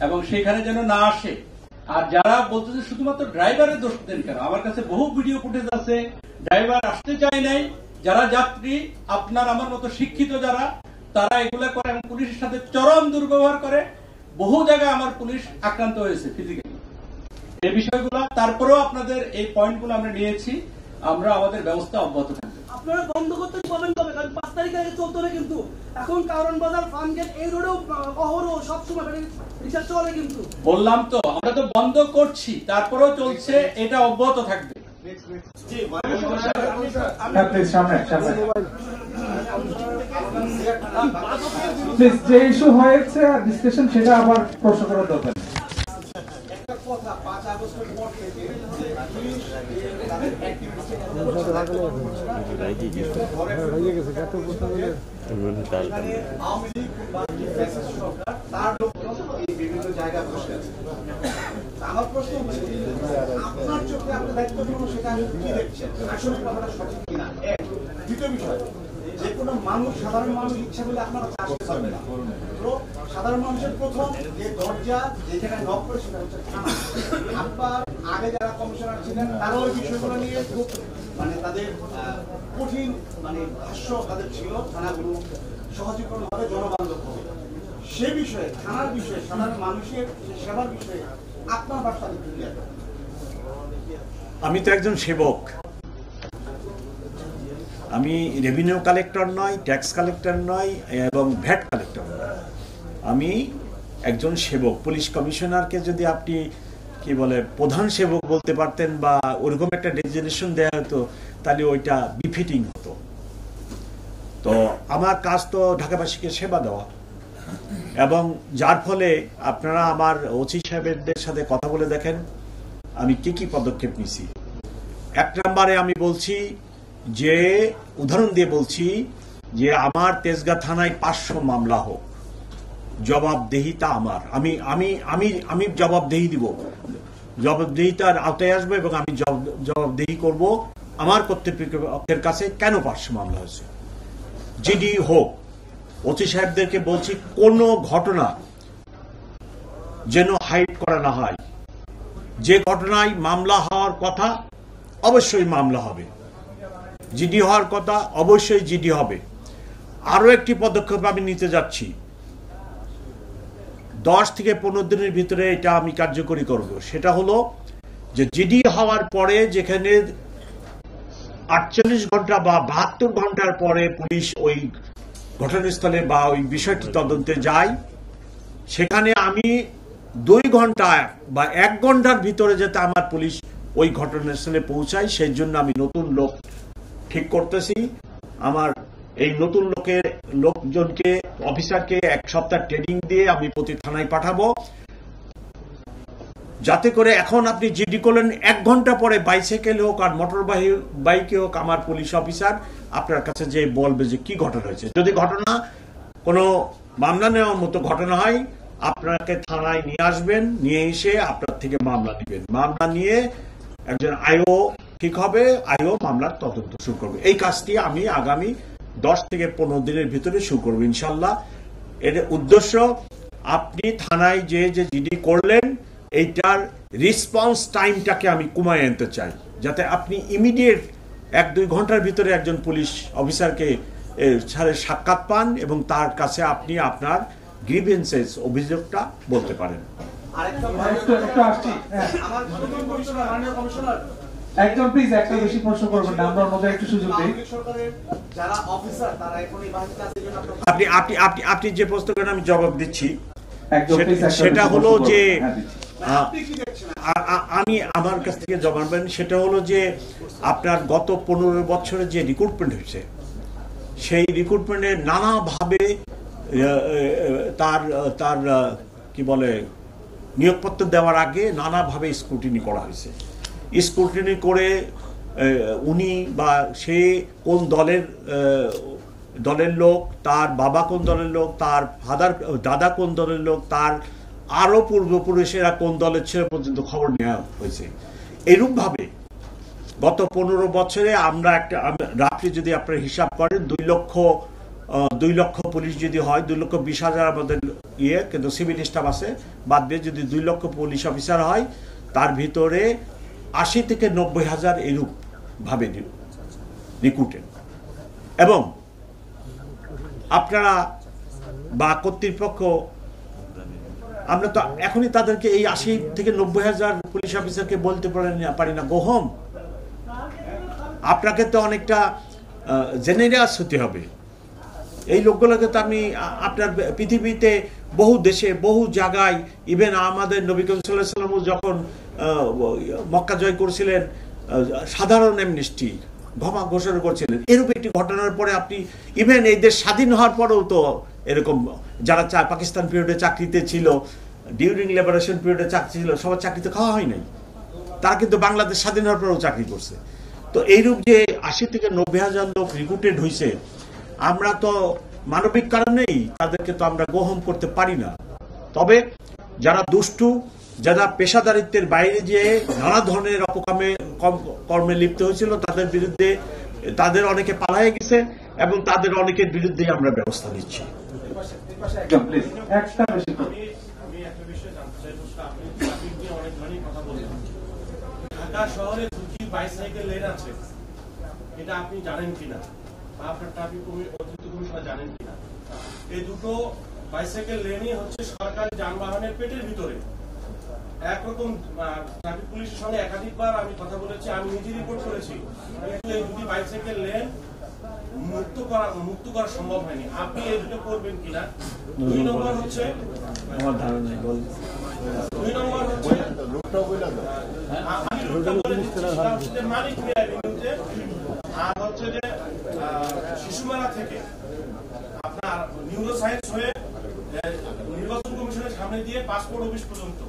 এবং সেখানে যেন না আসে। আর যারা বলতেছে শুধুমাত্র ড্রাইভারের দোষ দেন কেন, আমার কাছে বহু ভিডিও ফুটেজ আছে, ড্রাইভার আসতে চায় নাই, যারা যাত্রী আপনার আমার মতো শিক্ষিত যারা তারা এগুলা করে এবং পুলিশের সাথে চরম দুর্ব্যবহার করে। বহু জায়গায় আমার পুলিশ আক্রান্ত হয়েছে ফিজিক্যালি। এই বিষয়গুলো তারপরেও আপনাদের এই পয়েন্টগুলো আমরা নিয়েছি, আমরা আমাদের ব্যবস্থা অব্যাহত থাকবে। আপনারা বন্ধ করতে পাবেন কবে? কারণ 5 তারিখ আগে চলতো না, কিন্তু এখন কারণ বাজার ফার্মগেট এই রোডেও অহরহ সবসময় রিক্সা চলে। কিন্তু বললাম তো আমরা তো বন্ধ করছি, তারপরেও চলছে, এটা অব্যাহত থাকবে। যে ইস্যু হয়েছে ডিসকাশন সেটা আবার প্রশ্ন করার দরকার। কথা 5 আগস্টের পর থেকে পুলিশ তাদের অ্যাক্টিভিটি এখানে আওয়ামী লীগ বা ফ্যাসিস্ট সরকার তার লোকজন এই বিভিন্ন জায়গায় বসে আছে। আমার প্রশ্ন হচ্ছে আপনার চোখে আপনার দায়িত্বপূর্ণ সেটা কি দেখছেন, আসলে কথাটা সঠিক কিনা। এক, দ্বিতীয় বিষয়, যে কোনো মানুষ, সাধারণ মানুষ ইচ্ছা করলে আপনারা আসতে পারবে না। তো সাধারণ মানুষের প্রথম যে দরজা যেখানে নক করে সেটা হচ্ছে থানা। আপনার আগে যারা কমিশনার ছিলেন তারাও এই বিষয়গুলো নিয়ে খুব তাদের কঠিন ভাষ্য তাদের ছিল, থানাগুলো সহজীকরণভাবে জনবান্ধব হবে। সে বিষয়ে, থানার বিষয়ে, সাধারণ মানুষের সেবার বিষয়ে আপনার বার্তা দিতে। আমি তো একজন সেবক, আমি রেভিনিউ কালেক্টর নয়, ট্যাক্স কালেক্টর নয় এবং ভ্যাট কালেক্টর নয়। আমি একজন সেবক। পুলিশ কমিশনারকে যদি আপনি কি বলে প্রধান সেবক বলতে পারতেন বা ওরকম একটা ডেজিগনেশন দেওয়া হতো তাহলে ওইটা বিফিটিং হতো। তো আমার কাজ তো ঢাকাবাসীকে সেবা দেওয়া, এবং যার ফলে আপনারা আমার ওসি সাহেবদের সাথে কথা বলে দেখেন আমি কি পদক্ষেপ নিছি। এক নম্বরে আমি বলছি যে, উদাহরণ দিয়ে বলছি যে আমার তেজগাঁ থানায় 500 মামলা হোক, জবাবদেহিতা আমার, আমি আমি আমি আমি জবাবদেহি দিব, জবাবদেহিতার আওতায় আসবো এবং আমি জবাবদেহি করব আমার কর্তৃপক্ষের কাছে কেন 500 মামলা হয়েছে। জিডি হোক, ওসি সাহেবদেরকে বলছি কোনো ঘটনা যেন হাইড করা না হয়। যে ঘটনায় মামলা হওয়ার কথা অবশ্যই মামলা হবে, জিডি হওয়ার কথা অবশ্যই জিডি হবে। আরো একটি পদক্ষেপ আমি নিতে যাচ্ছি, 10 থেকে 15 দিনের ভিতরে এটা আমি কার্যকরী করব। সেটা হলো যে জিডি হওয়ার পরে যেখানে 48 ঘন্টা বা 72 ঘন্টার পরে পুলিশ ওই ঘটনাস্থলে বা ওই বিষয়টি তদন্তে যায়, সেখানে আমি 2 ঘন্টা বা 1 ঘন্টার ভিতরে যাতে আমার পুলিশ ওই ঘটনাস্থলে পৌঁছায় সেই জন্য আমি নতুন লোক ঠিক করতেছি। আমার এই নতুন লোকজনকে, অফিসারকে 1 সপ্তাহ ট্রেনিং দিয়ে আমি প্রতি থানায় পাঠাবো, যাতে করে এখন আপনি জিডি করলেন 1 ঘন্টা পরে বাইসাইকেল হোক আর মোটর বাইকে হোক আমার পুলিশ অফিসার আপনার কাছে যে বলবে যে কি ঘটনা হয়েছে। যদি ঘটনা কোনো মামলা নেওয়ার মতো ঘটনা হয় আপনাকে থানায় নিয়ে আসবেন, নিয়ে এসে আপনার থেকে মামলা নেবেন, মামলা নিয়ে একজন আইও ঠিক হবে, আইও মামলার তদন্ত শুরু করবে। এই কাজটি আমি আগামী 10 থেকে 15 দিনের ভিতরে শুরু করবো ইনশাল্লাহ। এর উদ্দেশ্য আপনি থানায় যে জিডি করলেন এইটার রেসপন্স টাইমটাকে আমি কমায় আনতে চাই, যাতে আপনি ইমিডিয়েট 1-2 ঘন্টার ভিতরে একজন পুলিশ অফিসারকে সাক্ষাৎ পান এবং তার কাছে আপনি আপনার গ্রিভেন্সেস অভিযোগটা বলতে পারেন। একজন প্লিজ একটা বেশি প্রশ্ন করবেন না, আমরা মধ্যে একটু সুযোগ দেই। আপনি যে প্রশ্ন করেন আমি জবাব দিচ্ছি। সেটা হলো যে আমি আমার কাছ থেকে জবাব দেন, সেটা হলো যে আপনার গত 15 বছরে যে রিক্রুটমেন্ট হয়েছে সেই রিক্রুটমেন্টে নানাভাবে তার কি বলে নিয়োগপত্র দেওয়ার আগে নানাভাবে স্ক্রুটিনি করা হয়েছে। স্ক্রুটিনি করে উনি বা সে কোন দলের লোক, তার বাবা কোন দলের লোক, তার দাদা কোন দলের লোক, তার আরো পূর্বপুরুষেরা কোন দলের ছিল পর্যন্ত খবর নেওয়া হয়েছে। এরূপভাবে গত 15 বছরে আমরা রাত্রি যদি আপনারা হিসাব করেন 2 লক্ষ পুলিশ যদি হয়, 2,20,000 আমাদের কিন্তু সিভিল স্টাফ আছে বাদ দিয়ে যদি 2 লক্ষ পুলিশ অফিসার হয় তার ভিতরে 80 থেকে 90,000 এরূপ ভাবে রিক্রুটেড। এবং আপনারা বা কর্তৃপক্ষ আমরা তো এখনই তাদেরকে এই 80 থেকে 90,000 পুলিশ অফিসারকে বলতে পারি না গো হোম। আপনাকে তো অনেকটা জেনারেস হতে হবে। এই লোকগুলোকে তো আমি আপনার পৃথিবীতে বহু দেশে বহু জায়গায়, ইভেন আমাদের নবী করিম সাল্লাল্লাহু আলাইহি ওয়াসাল্লাম যখন মক্কা জয় করেছিলেন সাধারণ অ্যামনেস্টি ঘোষণা করছিলেন। এরূপ একটি ঘটনার পরে আপনি ইভেন এই দেশ স্বাধীন হওয়ার পরেও তো এরকম যারা পাকিস্তান পিরিয়ডে চাকরিতে ছিল ডিউরিং লিবারেশন পিরিয়ডে চাকরি ছিল, সবার চাকরিতে খাওয়া হয় নাই। তারা কিন্তু বাংলাদেশ স্বাধীন হওয়ার পরেও চাকরি করছে। তো এইরূপ যে 80 থেকে 90,000 লোক রিক্রুটেড হয়েছে, আমরা তো মানবিক কারণেই তাদেরকে তো আমরা গ্রহণ করতে পারি না। তবে যারা দুষ্টু, যারা পেশাদারিত্বের বাইরে যেয়ে নানা ধরনের কর্মে লিপ্ত হয়েছিল, তাদের বিরুদ্ধে তাদের অনেকে পালায়ে গেছে এবং তাদের অনেকের বিরুদ্ধেই আমরা ব্যবস্থা নিচ্ছি। ঢাকা শহরে দুটি বাইসাইকেল লেন আছে, এটা আপনি জানেন কিনা বা আপনার ট্রাফিক কমিশনার জানেন কিনা? এই দুটো বাইসাইকেল লেনই হচ্ছে সরকারি যানবাহনের পেটের ভিতরে। একরকম ট্রাফিক পুলিশের সঙ্গে একাধিকবার আমি কথা বলেছি, আমি নিজে রিপোর্ট করেছি, কিন্তু এই দুটি বাইসাইকেল লেন মুক্ত করা সম্ভব হয়নি। আপনি এই দুটো করবেন কিনা? 2 নম্বর হচ্ছে মানিক মিয়ার বিরুদ্ধে, আর হচ্ছে যে শিশুমেলা থেকে আপনার নিউরো সায়েন্স হয়ে নির্বাচন কমিশনের সামনে দিয়ে পাসপোর্ট অফিস পর্যন্ত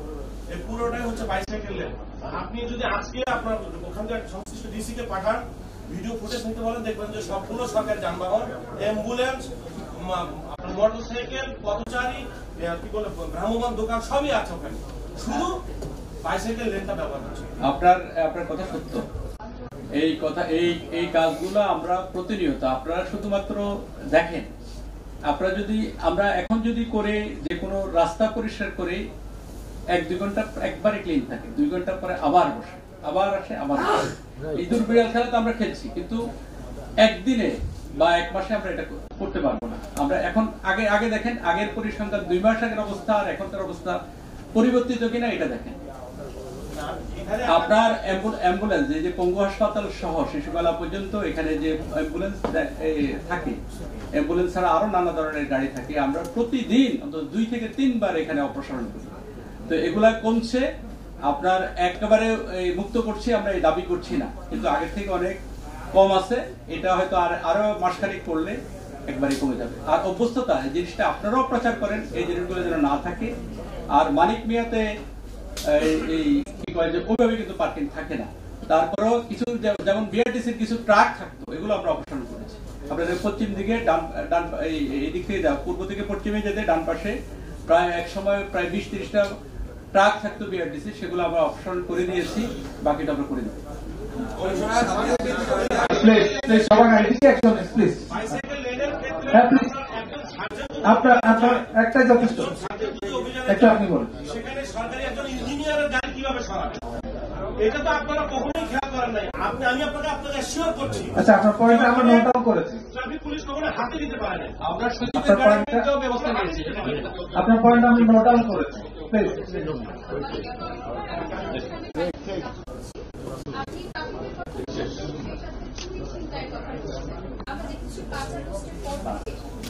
এই পুরোটাই হচ্ছে বাইসাইকেল লেন। আপনি যদি আজকে আপনার ওখান থেকে সংশ্লিষ্ট ডিসি কে পাঠান, ভিডিও ফুটেজ নিতে বলেন, দেখবেন যে সবগুলো সরকারি যানবাহন, অ্যাম্বুলেন্স, মোটরসাইকেল, পথচারী, কি বলে ভ্রাম্যমাণ দোকান সবই আছে ওখানে, শুধু বাইসাইকেল লেনটা ব্যবহার হচ্ছে। আপনার কথা সত্য। এই কাজগুলো আমরা প্রতিনিয়ত, আপনারা শুধুমাত্র দেখেন, আমরা এখন যদি করে যে কোনো রাস্তা পরিষ্কার করে 1-2 ঘন্টা একবারে ক্লিন থাকে, 2 ঘন্টা পরে আবার বসে, আবার আসে, আবার ইঁদুর বিড়াল খেলা তো আমরা খেলছি, কিন্তু একদিনে বা 1 মাসে আমরা এটা করতে পারবো না। আমরা এখন আগে দেখেন, আগের পরিসংখ্যান 2 মাস আগের অবস্থা আর এখনকার অবস্থা পরিবর্তিত কিনা এটা দেখেন। আপনার অ্যাম্বুলেন্স, যে পঙ্গু হাসপাতাল সহ শিশুমেলা পর্যন্ত এখানে যে অ্যাম্বুলেন্স থাকে, অ্যাম্বুলেন্স ছাড়া আরো নানা ধরনের গাড়ি থাকে, আমরা প্রতিদিন অন্তত 2 থেকে 3 বার এখানে অপসারণ করি। তো এগুলা কমছে, আপনার একেবারে মুক্ত করছি আমরা এই দাবি করছি না, কিন্তু আগের থেকে অনেক কম আছে। এটা হয়তো আরো মাসখানেক করলে একবারে কমে যাবে। আর অভ্যস্ততা জিনিসটা আপনারাও প্রচার করেন, এই জিনিসগুলো যেন না থাকে। আর মানিক মিয়াতে এই কি কয় যে ওইভাবে কিন্তু পার্কিং থাকে না, তারপরেও কিছু যেমন বিআরটিসির কিছু ট্রাক থাকতো, এগুলো আমরা অপসারণ করেছি। আপনাদের পশ্চিম দিকে এই দিক থেকে পূর্ব থেকে পশ্চিমে যেতে ডান পাশে প্রায় এক সময় প্রায় 20-30টা ট্রাক থাকতো বিআরটিসি, সেগুলো আমরা অপসারণ করে দিয়েছি, বাকিটা আমরা করে দেবো। আপনার একটাই যথেষ্ট, একটা আপনি বলেন। সেখানে সরকারি একজন ইঞ্জিনিয়ারের গাড়ি কিভাবে সরাবে, এটা তো আপনারা কখনোই খেয়াল করেন নাই। আমি আপনাকে অ্যাসিওর করছি। আচ্ছা, আপনার পয়েন্ট আমরা নোট ডাউন করেছি। ট্রাফিক পুলিশ কখনো হাতে দিতে পারে না। আমরা সচিবের গাড়ির ব্যবস্থা নিয়েছি। আপনার পয়েন্ট আমি নোট ডাউন করেছি। প্লিজ।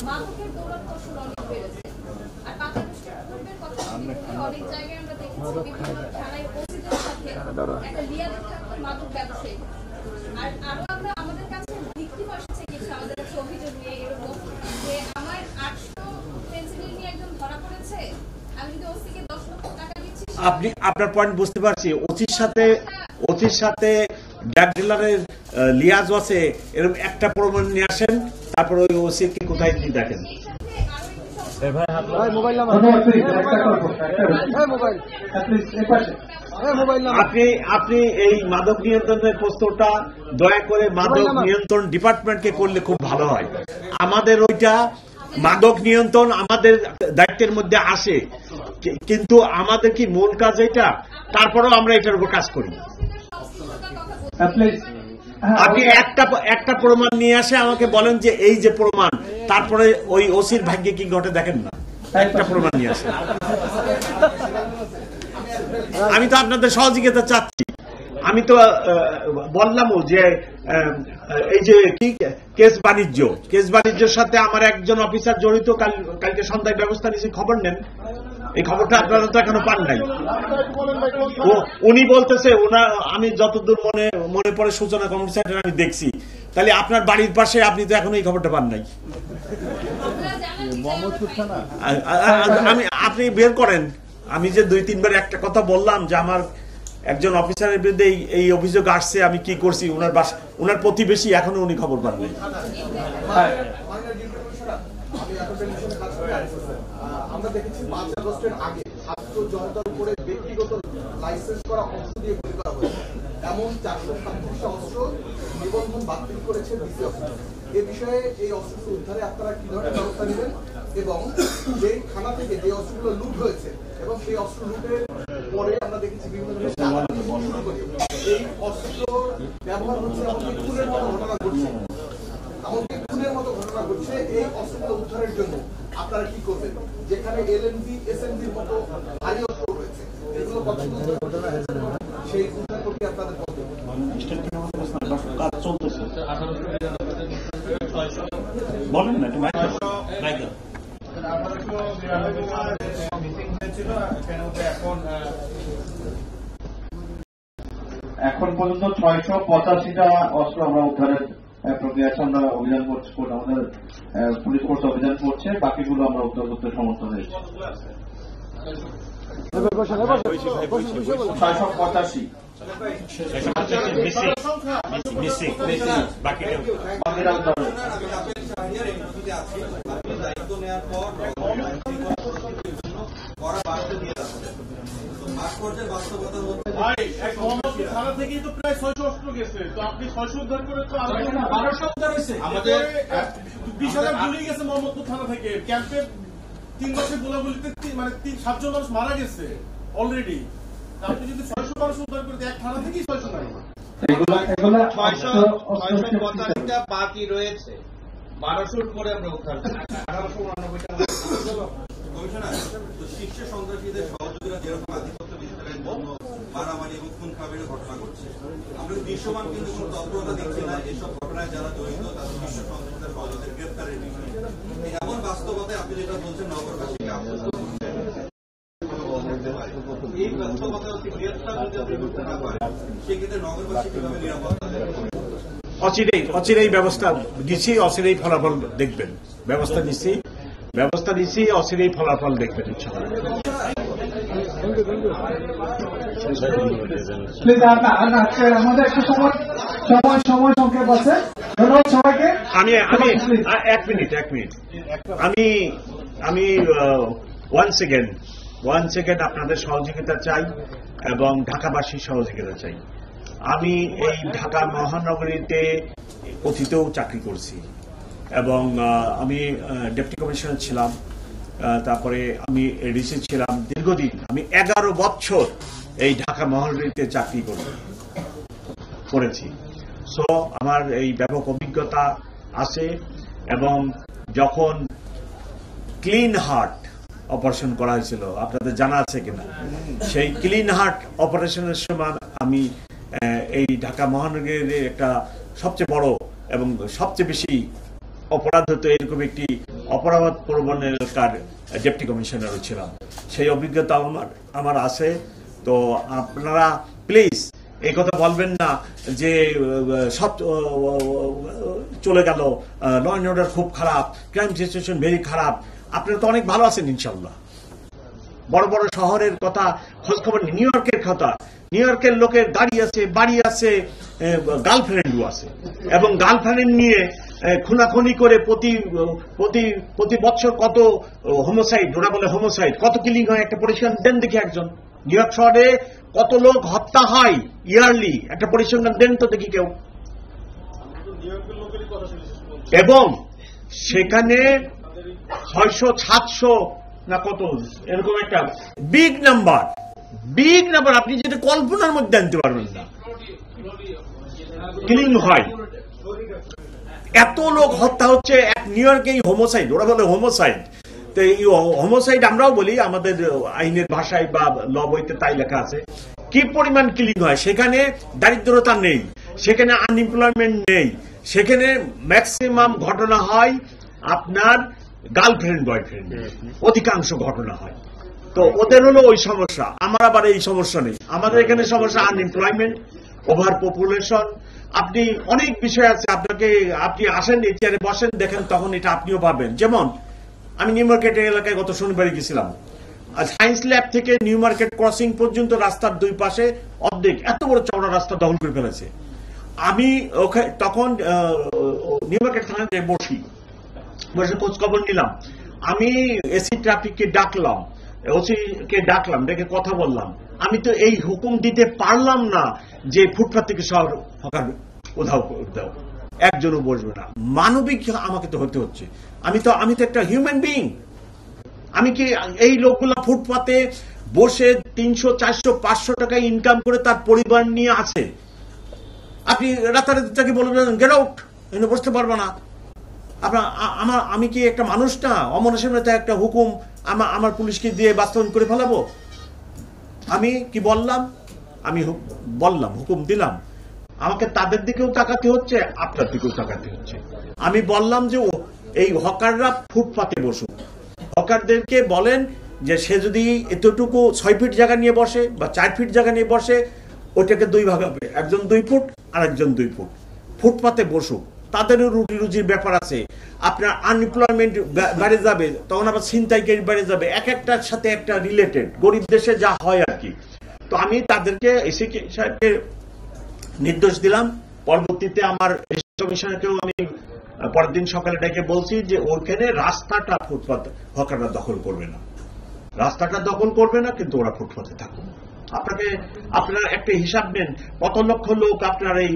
মাদকের দৌরাত্ম আসলে অনেক বেড়েছে, আর পাতানোষ্টের কথা অনেক জায়গায় আমরা দেখেছি বিভিন্ন থানায় উপস্থিতের সাথে একটা লিয়াদের থাকতো মাদক ব্যবসায়ী। আর আরো আমরা আমাদের কাছে ভিক্টিম এসেছে কিছু, আমাদের কাছে অভিযোগ নিয়ে এরকম যে আমার 800 পেন্সিল নিয়ে একজন ধরা পড়েছে, আমি যদি ওসিকে 10 লক্ষ টাকা দিচ্ছি। আপনি আপনার পয়েন্ট বুঝতে পারছি। ওসির সাথে ড্রাগ ডিলারের লিয়াজ আছে, এরকম একটা প্রমাণ নিয়ে আসেন, তারপর ওই ওসিকে কোথায় কি দেখেন। আপনি এই মাদক নিয়ন্ত্রণের প্রশ্নটা দয়া করে মাদক নিয়ন্ত্রণ ডিপার্টমেন্টকে করলে খুব ভালো হয়। আমাদের ওইটা মাদক নিয়ন্ত্রণ আমাদের দায়িত্বের মধ্যে আসে, কিন্তু আমাদের কি মূল কাজ এটা, তারপরেও আমরা এটার উপর কাজ করি। আপনি একটা প্রমাণ নিয়ে আসে আমাকে বলেন যে এই যে প্রমাণ, তারপরে ওই ওসির ভাগ্যে কি ঘটে দেখেন না, একটা প্রমাণ নিয়ে আসে। আমি তো আপনাদের সহযোগিতা চাচ্ছি। আমি তো বললামও যে এই যে কি কেস বাণিজ্যের সাথে আমার একজন অফিসার জড়িত, কালকে সন্ধ্যায় ব্যবস্থা নিয়েছি, খবর নেন। এই খবরটা আপনারা তো এখনো পান নাই। উনি বলতেছে আমি যতদূর মনে পড়ে সূচনা কমিউনিটি সেন্টার আমি দেখছি, তাহলে আপনার বাড়ির পাশে আপনি তো এখনো এই খবরটা পান নাই। আপনি বের করেন, আমি যে 2-3 বার একটা কথা বললাম যে আমার একজন অফিসারের বিরুদ্ধে এই অভিযোগ আসছে, আমি কি করছি, ওনার প্রতিবেশী এখনো উনি খবর পাননি। আমরা দেখেছি 5 আগস্টের আগে ছাত্র জনতার উপরে ব্যক্তিগত লাইসেন্স করা অস্ত্র দিয়ে গুলি করা হয়েছে, এমন 437টা অস্ত্র নিবন্ধন বাতিল করেছে ডিসি অফিস। এ বিষয়ে এই অস্ত্র উদ্ধারে আপনারা কি ধরনের ব্যবস্থা নেবেন এবং যে থানা থেকে যে অস্ত্রগুলো লুট হয়েছে এবং সেই অস্ত্র লুটের পরে আমরা দেখেছি বিভিন্ন ধরনের এই অস্ত্র ব্যবহার হচ্ছে এমনকি খুনের মতো ঘটনা ঘটছে, এই অস্ত্রগুলো উদ্ধারের জন্য আপনারা কি করবেন? যেখানে এলএমজি এসএমজির মতো ভারী অস্ত্র রয়েছে, এগুলো সেই উদ্ধার প্রক্রিয়া আপনাদের কাজ চলতেছে, বলেন না একটু এখন পর্যন্ত 685টা অস্ত্র আমরা উদ্ধারের প্রক্রিয়া আছে, আমরা অভিযান করছি, আমাদের পুলিশ ফোর্স অভিযান করছে, বাকিগুলো আমরা উদ্ধার করতে সমর্থ হয়েছি। 685 থানা থেকেই তো প্রায় 600 অস্ত্র গেছে, তো আপনি 600 উদ্ধার করে তো 1200 উদ্ধার হয়েছে। আমাদের 20,000 গুলি গেছে মোহাম্মদপুর থানা থেকে। ক্যাম্পে 3 মাসের গোলাগুলিতে মানে 7জন মানুষ মারা গেছে অলরেডি। আপনি যদি 600 উদ্ধার করে এক থানা থেকেই 600 নাই, 685টা বাকি রয়েছে, 1200 উপরে আমরা উদ্ধার করি। 1889টা কমিশনার, তো শীর্ষ সন্ত্রাসীদের সহযোগীরা যেরকম আধিপত্য বিস্তারের জন্য মারামারি এবং খুন খাবের ঘটনা ঘটছে, আমরা দৃশ্যমান কিন্তু কোন তৎপরতা দেখছি না এসব ঘটনায় যারা জড়িত তাদের শীর্ষ সন্ত্রাসীদের সহযোগীদের গ্রেপ্তারের বিষয়ে। এমন বাস্তবতায় আপনি যেটা বলছেন নগরবাসীকে আশ্বস্ত করছেন, এই বাস্তবতা হচ্ছে গ্রেপ্তার যদি আপনি করতে না পারেন সেক্ষেত্রে নগরবাসী কিভাবে নিরাপত্তা দেবে? অচিরেই ব্যবস্থা দিচ্ছি, অচিরেই ফলাফল দেখবেন। ব্যবস্থা নিচ্ছি, অচিরেই ফলাফল দেখবেন ইনশাআল্লাহ। আমাদের একটু সময় সংক্ষেপ আছে, ধন্যবাদ সবাইকে। আমি এক মিনিট আমি ওয়ান সেকেন্ড আপনাদের সহযোগিতা চাই এবং ঢাকাবাসীর সহযোগিতা চাই। আমি এই ঢাকা মহানগরীতে অতীতেও চাকরি করছি এবং আমি ডেপুটি কমিশনার ছিলাম, তারপরে আমি ডিসি ছিলাম দীর্ঘদিন। আমি 11 বছর এই ঢাকা মহানগরীতে চাকরি করেছি। সো আমার এই ব্যাপক অভিজ্ঞতা আছে এবং যখন ক্লিন হার্ট অপারেশন করা হয়েছিল, আপনাদের জানা আছে কিনা, সেই ক্লিন হার্ট অপারেশনের সময় আমি এই ঢাকা মহানগরীর একটা সবচেয়ে বড় এবং সবচেয়ে বেশি অপরাধ হতো এরকম একটি অপরাধ প্রবণ এলাকার ডেপুটি কমিশনারও ছিলাম। সেই অভিজ্ঞতা আমার আছে। তো আপনারা প্লিজ এই কথা বলবেন না যে সব চলে গেল, ল অ্যান্ড অর্ডার খুব খারাপ, ক্রাইম সিচুয়েশন ভেরি খারাপ। আপনারা তো অনেক ভালো আছেন ইনশাল্লাহ। বড় বড় শহরের কথা খোঁজ খবর, নিউ ইয়র্কের কথা, নিউ ইয়র্কের লোকের গাড়ি আছে, বাড়ি আছে, গার্লফ্রেন্ডও আছে এবং গার্লফ্রেন্ড নিয়ে খুনাখুনি করে প্রতি বছর কত হোমোসাইড, ওরা বলে হোমোসাইড, কত কিলিং হয় একটা পরিসংখ্যান দেন দেখি। একজন নিউ ইয়র্ক শহরে কত লোক হত্যা হয় ইয়ারলি, একটা পরিসংখ্যান দেন তো দেখি কেউ। এবং সেখানে 600-700 না কত এরকম একটা বিগ নাম্বার, আপনি যেটা কল্পনার মধ্যে আনতে পারবেন না কিলিং হয়। এত লোক হত্যা হচ্ছে এক নিউ ইয়র্কেই হোমোসাইড, ওরা বলে হোমোসাইড। তো এই হোমোসাইড আমরাও বলি, আমাদের আইনের ভাষায় বা ল বইতে তাই লেখা আছে। কি পরিমাণ কিলিং হয়, সেখানে দারিদ্রতা নেই, সেখানে আনএমপ্লয়মেন্ট নেই, সেখানে ম্যাক্সিমাম ঘটনা হয় আপনার গার্লফ্রেন্ড বয়ফ্রেন্ড, অধিকাংশ ঘটনা হয়। তো ওদের হলো ওই সমস্যা, আমার আবার এই সমস্যা নেই। আমাদের এখানে সমস্যা আনএমপ্লয়মেন্ট, ওভার পপুলেশন, আপনি অনেক বিষয় আছে। আপনি আসেন এই চেয়ারে বসেন, দেখেন, তখন এটা আপনিও পাবেন। যেমন আমি নিউ মার্কেট এলাকায় গত শনিবারে গেছিলাম, সায়েন্স ল্যাব থেকে নিউ মার্কেট ক্রসিং পর্যন্ত রাস্তার দুই পাশে অর্ধেক এত বড় চওড়া রাস্তা দখল করে ফেলেছে। আমি তখন নিউ মার্কেট থানায় বসে খোঁজ খবর নিলাম। আমি এসি ট্রাফিককে ডাকলাম, ওসি কে ডাকলাম, ডেকে কথা বললাম। আমি তো এই হুকুম দিতে পারলাম না যে ফুটপাত থেকে শহর হকার উধাও দাও, একজনও বসবে না। মানবিক আমাকে তো হতে হচ্ছে। আমি তো একটা হিউম্যান বিইং। আমি কি এই লোকগুলা ফুটপাতে বসে 300, 400, 500 টাকা ইনকাম করে তার পরিবার নিয়ে আছে, আপনি রাতারাতি তাকে বলবেন গেট আউট, এনে বসতে পারবে না? আমি কি একটা মানুষ না? অমনের সামনে একটা হুকুম আমার পুলিশকে দিয়ে বাস্তবায়ন করে ফেলাবো? আমি কি বললাম? আমি বললাম, হুকুম দিলাম, আমাকে তাদের দিকেও তাকাতে হচ্ছে, আপনার দিকেও তাকাতে হচ্ছে। আমি বললাম যে এই হকাররা ফুটপাতে বসুক, হকারদেরকে বলেন যে সে যদি এতটুকু 6 ফিট জায়গা নিয়ে বসে বা 4 ফিট জায়গা নিয়ে বসে, ওইটাকে 2 ভাগ হবে, একজন 2 ফুট আর একজন 2 ফুট। ফুটপাতে বসুক, তাদেরও রুটি রুজির ব্যাপার আছে। আপনার আনএমপ্লয়মেন্ট বেড়ে যাবে, তখন আবার ছিনতাইকারী বেড়ে যাবে, এক একটার সাথে একটা রিলেটেড, গরিব দেশে যা হয় আর কি। তো আমি তাদেরকে এসি সাহেবকে নির্দেশ দিলাম। পরবর্তীতে আমার কমিশনারকেও আমি পরের দিন সকালে ডেকে বলছি যে ওখানে রাস্তাটা ফুটপাত হকাররা দখল করবে না, রাস্তাটা দখল করবে না, কিন্তু ওরা ফুটপাতে থাকুন। আপনারা একটা হিসাব নেন, কত লক্ষ লোক আপনার এই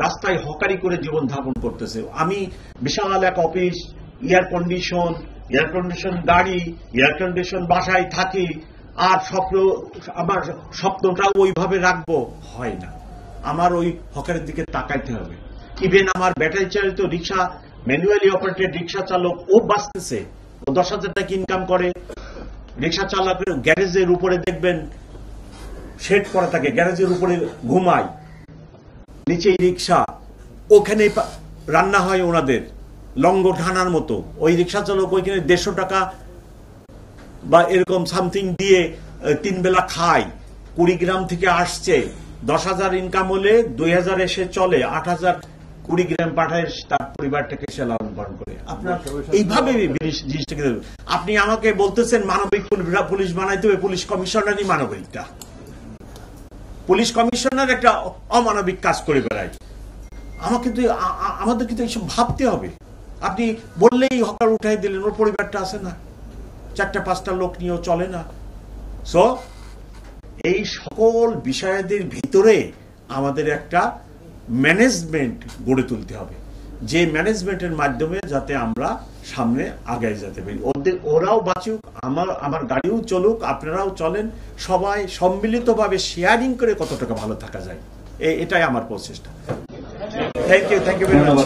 রাস্তায় হকারি করে জীবন ধাপন করতেছে। আমি বিশাল এক অফিস, এয়ার কন্ডিশন গাড়ি, এয়ার কন্ডিশন বাসায় থাকি, আর আমার স্বপ্নটাও ওইভাবে রাখবো, হয় না। আমার ওই হকারের দিকে তাকাইতে হবে। ইভেন আমার ব্যাটারি চালিত রিক্সা, ম্যানুয়ালি অপারেটেড রিক্সা চালক, ও বাঁচতেছে, ও 10,000 টাকা ইনকাম করে। রিক্সা চালকের গ্যারেজের উপরে দেখবেন শেড করা থাকে, গ্যারেজের উপরে ঘুমায়, নিচেই রিক্সা, ওখানে রান্না হয় ওনাদের লঙ্গঠানার মতো। ওই রিক্সা চালক ওইখানে 150 টাকা বা এরকম সামথিং দিয়ে 3 বেলা খায়। 20 গ্রাম থেকে আসছে, 10,000 ইনকাম হলে 2,000 এসে চলে, 8,000 20 গ্রাম পাঠায় তার পরিবারটাকে সে লালন পালন করে। আপনার এইভাবে জিনিসটাকে আপনি আমাকে বলতেছেন মানবিক পুলিশ বানাইতে হবে, পুলিশ কমিশনারই মানবিকটা। পুলিশ কমিশনার একটা অমানবিক কাজ করে বেড়ায়। আমাদের কিন্তু এইসব ভাবতে হবে। আপনি বললেই হকার উঠাই দিলেন, ওর পরিবারটা আছে না, 4-5টা লোক নিয়েও চলে না। সো এই সকল বিষয়াদির ভিতরে আমাদের একটা ম্যানেজমেন্ট গড়ে তুলতে হবে, যে ম্যানেজমেন্টের মাধ্যমে যাতে আমরা সামনে আগায় যেতে পারি। ওরাও বাঁচুক, আমার গাড়িও চলুক, আপনারাও চলেন, সবাই সম্মিলিতভাবে শেয়ারিং করে কত টাকা ভালো থাকা যায়, এটাই আমার প্রচেষ্টা। Thank you very much.